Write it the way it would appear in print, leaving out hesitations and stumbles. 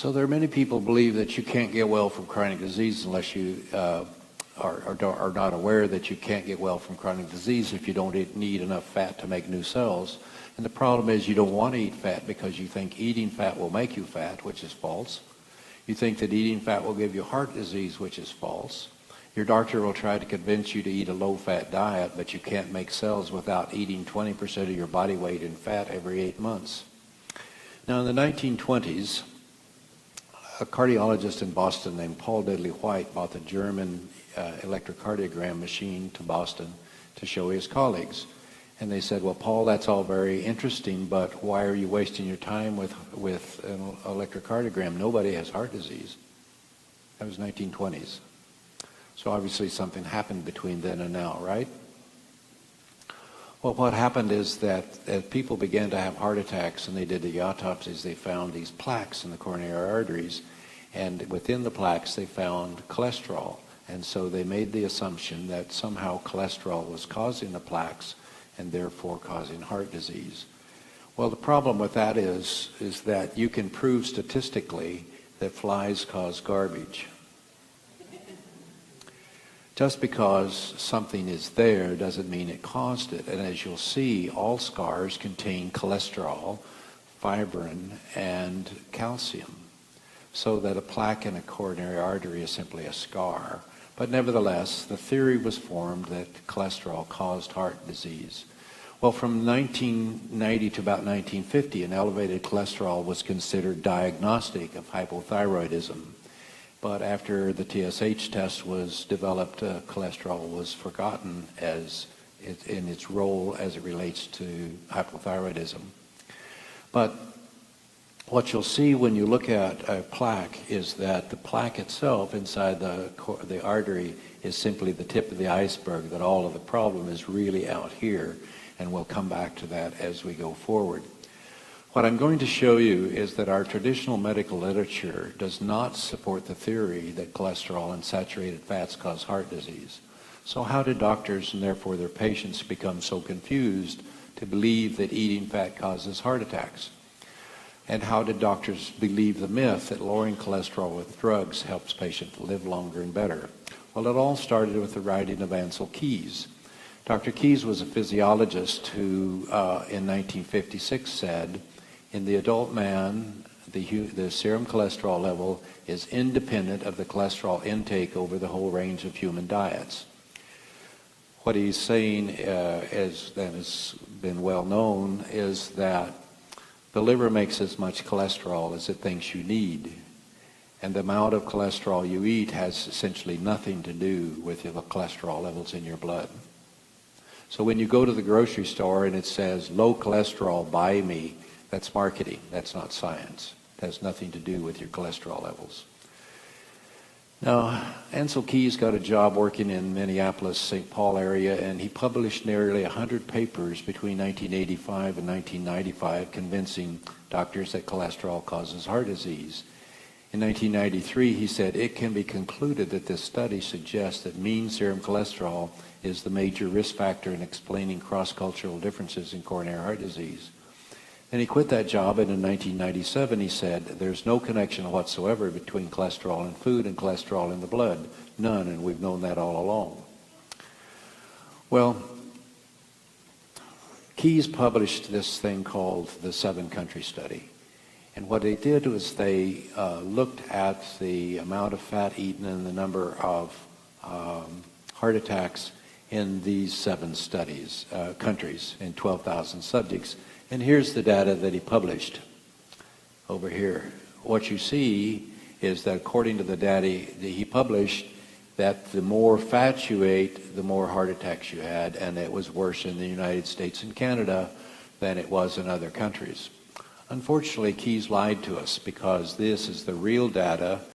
So there are many people who believe that you can't get well from chronic disease unless you are not aware that you can't get well from chronic disease if you don't need enough fat to make new cells. And the problem is you don't want to eat fat because you think eating fat will make you fat, which is false. You think that eating fat will give you heart disease, which is false. Your doctor will try to convince you to eat a low-fat diet, but you can't make cells without eating 20% of your body weight in fat every 8 months. Now, in the 1920s, a cardiologist in Boston named Paul Dudley White bought the German electrocardiogram machine to Boston to show his colleagues. And they said, well, Paul, that's all very interesting, but why are you wasting your time with an electrocardiogram? Nobody has heart disease. That was 1920s. So obviously something happened between then and now, right? Well, what happened is that as people began to have heart attacks and they did the autopsies, they found these plaques in the coronary arteries, and within the plaques they found cholesterol. And so they made the assumption that somehow cholesterol was causing the plaques and therefore causing heart disease. Well, the problem with that is that you can prove statistically that flies cause garbage. Just because something is there doesn't mean it caused it. And as you'll see, all scars contain cholesterol, fibrin, and calcium. So that a plaque in a coronary artery is simply a scar. But nevertheless, the theory was formed that cholesterol caused heart disease. Well, from 1990 to about 1950, an elevated cholesterol was considered diagnostic of hypothyroidism. But after the TSH test was developed, cholesterol was forgotten in its role as it relates to hypothyroidism. But what you'll see when you look at a plaque is that the plaque itself inside the artery is simply the tip of the iceberg, that all of the problem is really out here, and we'll come back to that as we go forward. What I'm going to show you is that our traditional medical literature does not support the theory that cholesterol and saturated fats cause heart disease. So how did doctors and therefore their patients become so confused to believe that eating fat causes heart attacks? And how did doctors believe the myth that lowering cholesterol with drugs helps patients live longer and better? Well, it all started with the writing of Ancel Keys. Dr. Keys was a physiologist who in 1956 said, in the adult man, the serum cholesterol level is independent of the cholesterol intake over the whole range of human diets. What he's saying, as that has been well known, is that the liver makes as much cholesterol as it thinks you need. And the amount of cholesterol you eat has essentially nothing to do with the cholesterol levels in your blood. So when you go to the grocery store and it says, low cholesterol, buy me, that's marketing. That's not science. It has nothing to do with your cholesterol levels. Now, Ancel Keys got a job working in Minneapolis, St. Paul area, and he published nearly 100 papers between 1985 and 1995 convincing doctors that cholesterol causes heart disease. In 1993, he said, it can be concluded that this study suggests that mean serum cholesterol is the major risk factor in explaining cross-cultural differences in coronary heart disease. And he quit that job, and in 1997 he said, there's no connection whatsoever between cholesterol in food and cholesterol in the blood. None, and we've known that all along. Well, Keys published this thing called the 7-country study. And what they did was they looked at the amount of fat eaten and the number of heart attacks in these 7 countries, in 12,000 subjects. And here's the data that he published over here. What you see is that according to the data that he published, that the more fat you ate, the more heart attacks you had, and it was worse in the United States and Canada than it was in other countries. Unfortunately, Keys lied to us because this is the real data